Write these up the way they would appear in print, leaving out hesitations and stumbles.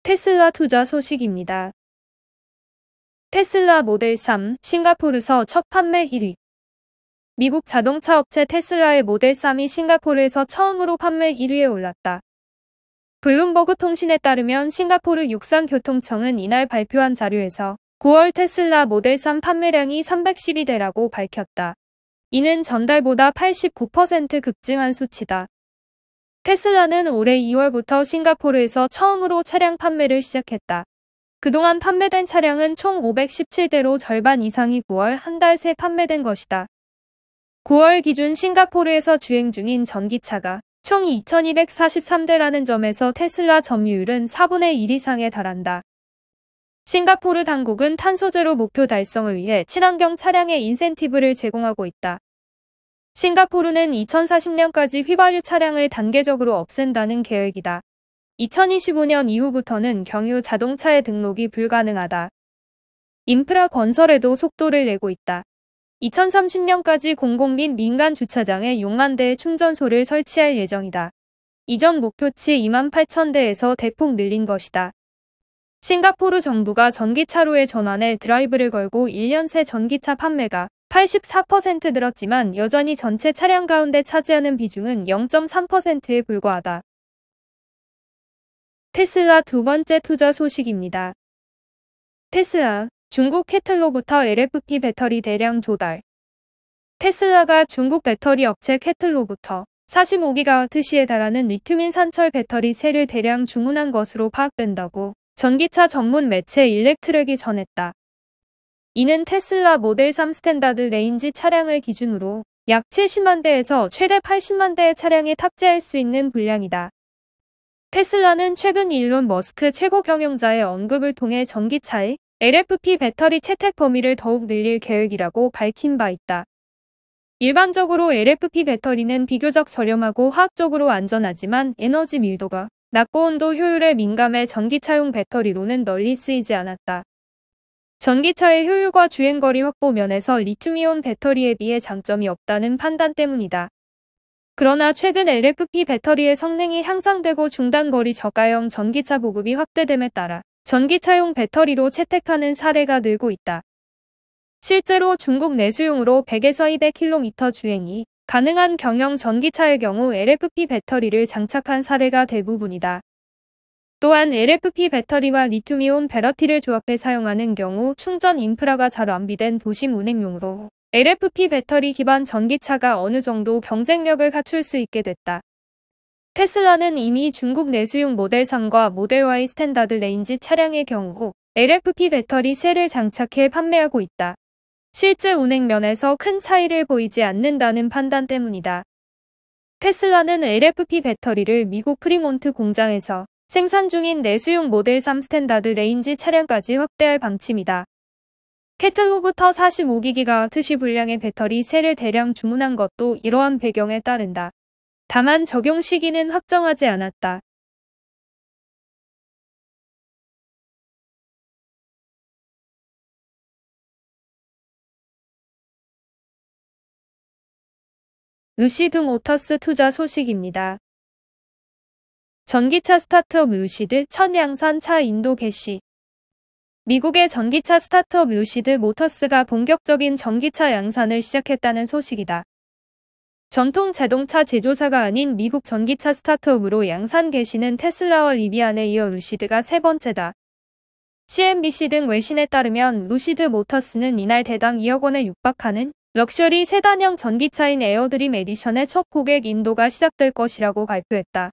테슬라 투자 소식입니다. 테슬라 모델 3 싱가포르에서 첫 판매 1위. 미국 자동차 업체 테슬라의 모델 3이 싱가포르에서 처음으로 판매 1위에 올랐다. 블룸버그 통신에 따르면 싱가포르 육상교통청은 이날 발표한 자료에서 9월 테슬라 모델 3 판매량이 312대라고 밝혔다. 이는 전달보다 89% 급증한 수치다. 테슬라는 올해 2월부터 싱가포르에서 처음으로 차량 판매를 시작했다. 그동안 판매된 차량은 총 517대로 절반 이상이 9월 한 달 새 판매된 것이다. 9월 기준 싱가포르에서 주행 중인 전기차가 총 2243대라는 점에서 테슬라 점유율은 4분의 1 이상에 달한다. 싱가포르 당국은 탄소제로 목표 달성을 위해 친환경 차량의 인센티브를 제공하고 있다. 싱가포르는 2040년까지 휘발유 차량을 단계적으로 없앤다는 계획이다. 2025년 이후부터는 경유 자동차의 등록이 불가능하다. 인프라 건설에도 속도를 내고 있다. 2030년까지 공공 및 민간 주차장에 6만 대의 충전소를 설치할 예정이다. 이전 목표치 28,000대에서 대폭 늘린 것이다. 싱가포르 정부가 전기차로의 전환에 드라이브를 걸고 1년 새 전기차 판매가 84% 늘었지만 여전히 전체 차량 가운데 차지하는 비중은 0.3%에 불과하다. 테슬라 두 번째 투자 소식입니다. 테슬라, 중국 캐틀로부터 LFP 배터리 대량 조달. 테슬라가 중국 배터리 업체 캐틀로부터 45GWh에 달하는 리튬인 산철 배터리 셀을 대량 주문한 것으로 파악된다고 전기차 전문 매체 일렉트렉이 전했다. 이는 테슬라 모델 3 스탠다드 레인지 차량을 기준으로 약 70만 대에서 최대 80만 대의 차량에 탑재할 수 있는 분량이다. 테슬라는 최근 일론 머스크 최고 경영자의 언급을 통해 전기차의 LFP 배터리 채택 범위를 더욱 늘릴 계획이라고 밝힌 바 있다. 일반적으로 LFP 배터리는 비교적 저렴하고 화학적으로 안전하지만 에너지 밀도가 낮고 온도 효율에 민감해 전기차용 배터리로는 널리 쓰이지 않았다. 전기차의 효율과 주행거리 확보 면에서 리튬이온 배터리에 비해 장점이 없다는 판단 때문이다. 그러나 최근 LFP 배터리의 성능이 향상되고 중단거리 저가형 전기차 보급이 확대됨에 따라 전기차용 배터리로 채택하는 사례가 늘고 있다. 실제로 중국 내수용으로 100에서 200km 주행이 가능한 경영 전기차의 경우 LFP 배터리를 장착한 사례가 대부분이다. 또한 LFP 배터리와 리튬이온 배러티를 조합해 사용하는 경우 충전 인프라가 잘 완비된 도심 운행용으로 LFP 배터리 기반 전기차가 어느 정도 경쟁력을 갖출 수 있게 됐다. 테슬라는 이미 중국 내수용 모델 3과 모델 Y 스탠다드 레인지 차량의 경우 LFP 배터리 셀을 장착해 판매하고 있다. 실제 운행 면에서 큰 차이를 보이지 않는다는 판단 때문이다. 테슬라는 LFP 배터리를 미국 프리몬트 공장에서 생산 중인 내수용 모델 3 스탠다드 레인지 차량까지 확대할 방침이다. 캐틀로부터 45GWh 분량의 배터리 셀을 대량 주문한 것도 이러한 배경에 따른다. 다만 적용 시기는 확정하지 않았다. 루시드 모터스 투자 소식입니다. 전기차 스타트업 루시드 첫 양산 차 인도 개시. 미국의 전기차 스타트업 루시드 모터스가 본격적인 전기차 양산을 시작했다는 소식이다. 전통 자동차 제조사가 아닌 미국 전기차 스타트업으로 양산 개시는 테슬라와 리비안에 이어 루시드가 세 번째다. CNBC 등 외신에 따르면 루시드 모터스는 이날 대당 2억 원에 육박하는 럭셔리 세단형 전기차인 에어드림 에디션의 첫 고객 인도가 시작될 것이라고 발표했다.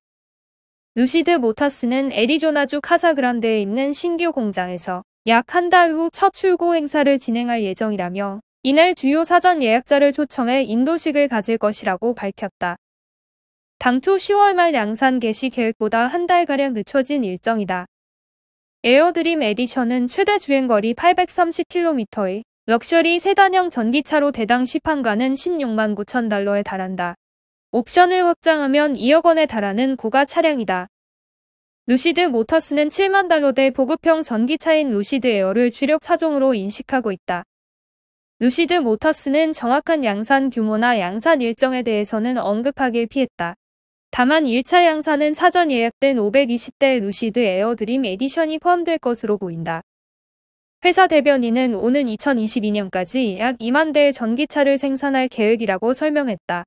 루시드 모터스는 애리조나주 카사그란데에 있는 신규 공장에서 약 한 달 후 첫 출고 행사를 진행할 예정이라며 이날 주요 사전 예약자를 초청해 인도식을 가질 것이라고 밝혔다. 당초 10월 말 양산 개시 계획보다 한 달가량 늦춰진 일정이다. 에어드림 에디션은 최대 주행거리 830km의 럭셔리 세단형 전기차로 대당 시판가는 16만 9천 달러에 달한다. 옵션을 확장하면 2억 원에 달하는 고가 차량이다. 루시드 모터스는 7만 달러대 보급형 전기차인 루시드 에어를 주력 차종으로 인식하고 있다. 루시드 모터스는 정확한 양산 규모나 양산 일정에 대해서는 언급하길 피했다. 다만 1차 양산은 사전 예약된 520대 루시드 에어 드림 에디션이 포함될 것으로 보인다. 회사 대변인은 오는 2022년까지 약 2만 대의 전기차를 생산할 계획이라고 설명했다.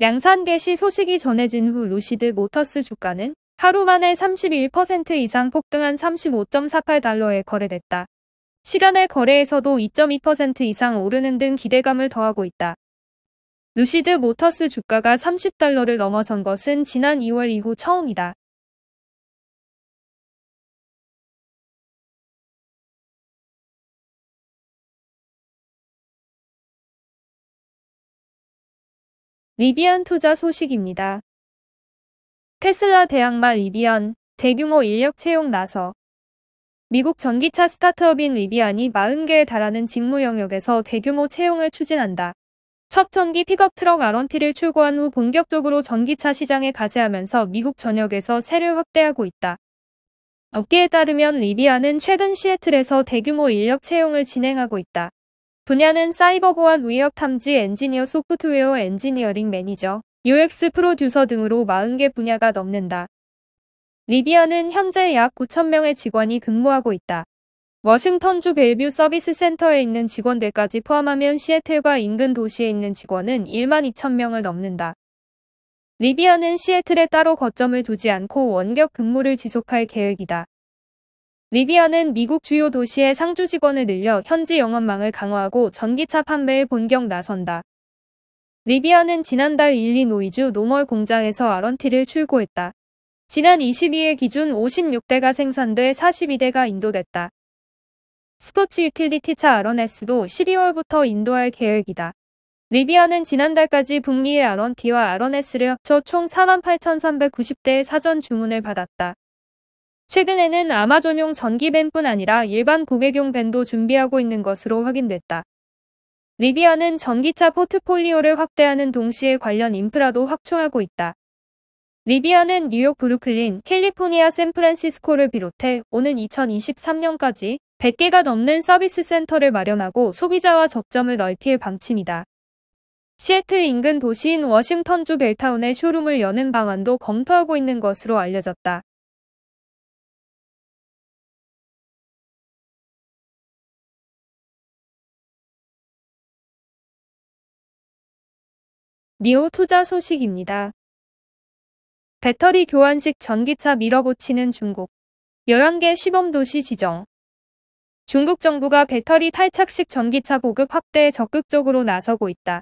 양산 개시 소식이 전해진 후 루시드 모터스 주가는 하루 만에 31% 이상 폭등한 35.48달러에 거래됐다. 시간의 거래에서도 2.2% 이상 오르는 등 기대감을 더하고 있다. 루시드 모터스 주가가 30달러를 넘어선 것은 지난 2월 이후 처음이다. 리비안 투자 소식입니다. 테슬라 대항마 리비안, 대규모 인력 채용 나서. 미국 전기차 스타트업인 리비안이 40개에 달하는 직무 영역에서 대규모 채용을 추진한다. 첫 전기 픽업 트럭 R1T를 출고한 후 본격적으로 전기차 시장에 가세하면서 미국 전역에서 세를 확대하고 있다. 업계에 따르면 리비안은 최근 시애틀에서 대규모 인력 채용을 진행하고 있다. 분야는 사이버 보안 위협 탐지 엔지니어 소프트웨어 엔지니어링 매니저, UX 프로듀서 등으로 40개 분야가 넘는다. 리비안은 현재 약 9,000명의 직원이 근무하고 있다. 워싱턴주 벨뷰 서비스 센터에 있는 직원들까지 포함하면 시애틀과 인근 도시에 있는 직원은 12,000명을 넘는다. 리비안은 시애틀에 따로 거점을 두지 않고 원격 근무를 지속할 계획이다. 리비안은 미국 주요 도시의 상주 직원을 늘려 현지 영업망을 강화하고 전기차 판매에 본격 나선다. 리비안은 지난달 일리노이주 노멀 공장에서 R1T를 출고했다. 지난 22일 기준 56대가 생산돼 42대가 인도됐다. 스포츠 유틸리티차 R1S도 12월부터 인도할 계획이다. 리비안은 지난달까지 북미의 R1T와 R1S를 합쳐 총 48,390대의 사전 주문을 받았다. 최근에는 아마존용 전기밴뿐 아니라 일반 고객용 밴도 준비하고 있는 것으로 확인됐다. 리비안은 전기차 포트폴리오를 확대하는 동시에 관련 인프라도 확충하고 있다. 리비안은 뉴욕 브루클린, 캘리포니아 샌프란시스코를 비롯해 오는 2023년까지 100개가 넘는 서비스 센터를 마련하고 소비자와 접점을 넓힐 방침이다. 시애틀 인근 도시인 워싱턴주 벨타운에 쇼룸을 여는 방안도 검토하고 있는 것으로 알려졌다. 니오 투자 소식입니다. 배터리 교환식 전기차 밀어붙이는 중국. 11개 시범도시 지정. 중국 정부가 배터리 탈착식 전기차 보급 확대에 적극적으로 나서고 있다.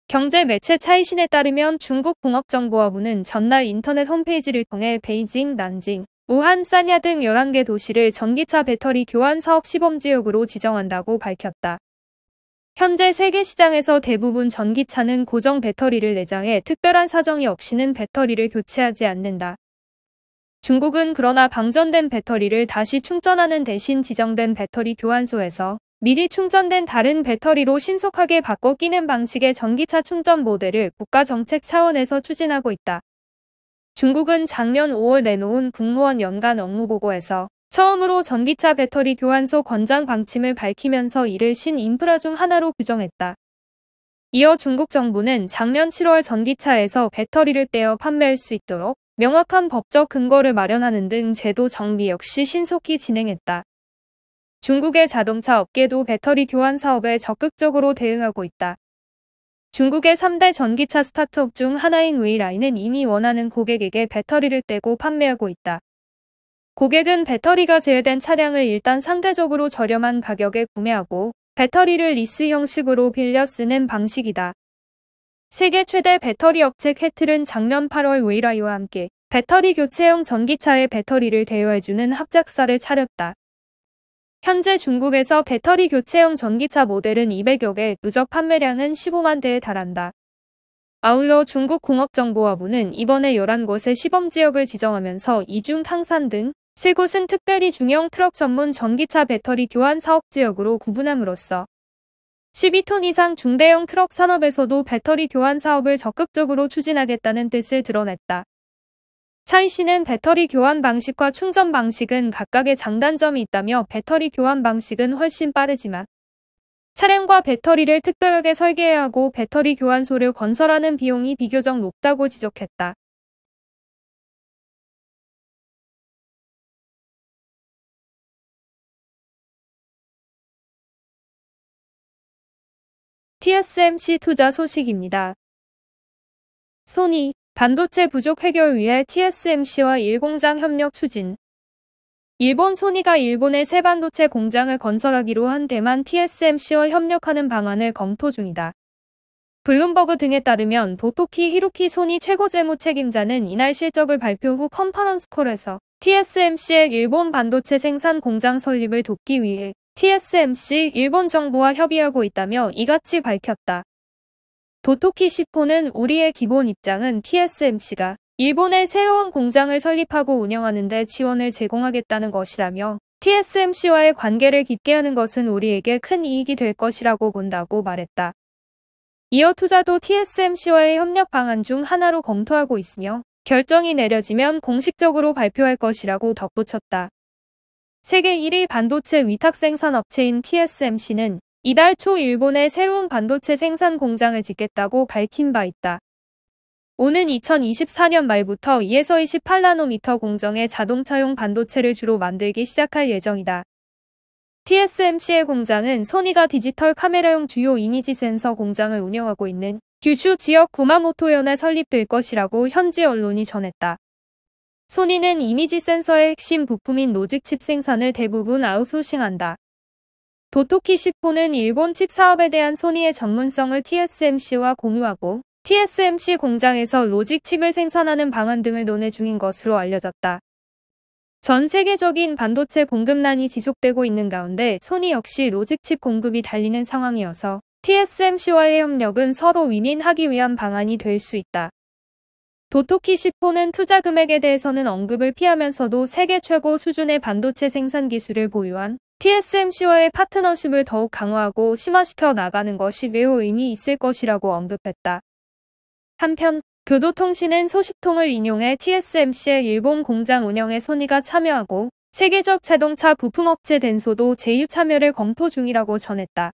경제 매체 차이신에 따르면 중국 공업정보화부는 전날 인터넷 홈페이지를 통해 베이징, 난징, 우한, 사냐 등 11개 도시를 전기차 배터리 교환 사업 시범지역으로 지정한다고 밝혔다. 현재 세계 시장에서 대부분 전기차는 고정 배터리를 내장해 특별한 사정이 없이는 배터리를 교체하지 않는다. 중국은 그러나 방전된 배터리를 다시 충전하는 대신 지정된 배터리 교환소에서 미리 충전된 다른 배터리로 신속하게 바꿔 끼는 방식의 전기차 충전 모델을 국가 정책 차원에서 추진하고 있다. 중국은 작년 5월 내놓은 국무원 연간 업무보고에서 처음으로 전기차 배터리 교환소 권장 방침을 밝히면서 이를 신인프라 중 하나로 규정했다. 이어 중국 정부는 작년 7월 전기차에서 배터리를 떼어 판매할 수 있도록 명확한 법적 근거를 마련하는 등 제도 정비 역시 신속히 진행했다. 중국의 자동차 업계도 배터리 교환 사업에 적극적으로 대응하고 있다. 중국의 3대 전기차 스타트업 중 하나인 웨이라이는 이미 원하는 고객에게 배터리를 떼고 판매하고 있다. 고객은 배터리가 제외된 차량을 일단 상대적으로 저렴한 가격에 구매하고 배터리를 리스 형식으로 빌려 쓰는 방식이다. 세계 최대 배터리 업체 캐틀은 작년 8월 웨이라이와 함께 배터리 교체용 전기차의 배터리를 대여해주는 합작사를 차렸다. 현재 중국에서 배터리 교체용 전기차 모델은 200여 개, 누적 판매량은 15만 대에 달한다. 아울러 중국 공업정보화부는 이번에 11곳의 시범지역을 지정하면서 이중 탕산 등 3곳은 특별히 중형 트럭 전문 전기차 배터리 교환 사업지역으로 구분함으로써 12톤 이상 중대형 트럭 산업에서도 배터리 교환 사업을 적극적으로 추진하겠다는 뜻을 드러냈다. 차이씨는 배터리 교환 방식과 충전 방식은 각각의 장단점이 있다며 배터리 교환 방식은 훨씬 빠르지만 차량과 배터리를 특별하게 설계해야 하고 배터리 교환소를 건설하는 비용이 비교적 높다고 지적했다. TSMC 투자 소식입니다. 소니, 반도체 부족 해결 위해 TSMC와 일공장 협력 추진. 일본 소니가 일본의 새 반도체 공장을 건설하기로 한 대만 TSMC와 협력하는 방안을 검토 중이다. 블룸버그 등에 따르면 도토키 히로키 소니 최고 재무 책임자는 이날 실적을 발표 후 컨퍼런스콜에서 TSMC의 일본 반도체 생산 공장 설립을 돕기 위해 TSMC 일본 정부와 협의하고 있다며 이같이 밝혔다. 도토키 시포는 우리의 기본 입장은 TSMC가 일본에 새로운 공장을 설립하고 운영하는 데 지원을 제공하겠다는 것이라며 TSMC와의 관계를 깊게 하는 것은 우리에게 큰 이익이 될 것이라고 본다고 말했다. 이어 투자도 TSMC와의 협력 방안 중 하나로 검토하고 있으며 결정이 내려지면 공식적으로 발표할 것이라고 덧붙였다. 세계 1위 반도체 위탁 생산 업체인 TSMC는 이달 초 일본에 새로운 반도체 생산 공장을 짓겠다고 밝힌 바 있다. 오는 2024년 말부터 2에서 28나노미터 공정의 자동차용 반도체를 주로 만들기 시작할 예정이다. TSMC의 공장은 소니가 디지털 카메라용 주요 이미지 센서 공장을 운영하고 있는 규슈 지역 구마모토현에 설립될 것이라고 현지 언론이 전했다. 소니는 이미지 센서의 핵심 부품인 로직 칩 생산을 대부분 아웃소싱한다. 도토키 시포는 일본 칩 사업에 대한 소니의 전문성을 TSMC와 공유하고 TSMC 공장에서 로직 칩을 생산하는 방안 등을 논의 중인 것으로 알려졌다. 전 세계적인 반도체 공급난이 지속되고 있는 가운데 소니 역시 로직 칩 공급이 달리는 상황이어서 TSMC와의 협력은 서로 윈윈하기 위한 방안이 될 수 있다. 도토키 시포는 투자 금액에 대해서는 언급을 피하면서도 세계 최고 수준의 반도체 생산 기술을 보유한 TSMC와의 파트너십을 더욱 강화하고 심화시켜 나가는 것이 매우 의미 있을 것이라고 언급했다. 한편 교도통신은 소식통을 인용해 TSMC의 일본 공장 운영에 소니가 참여하고 세계적 자동차 부품업체 덴소도 제휴 참여를 검토 중이라고 전했다.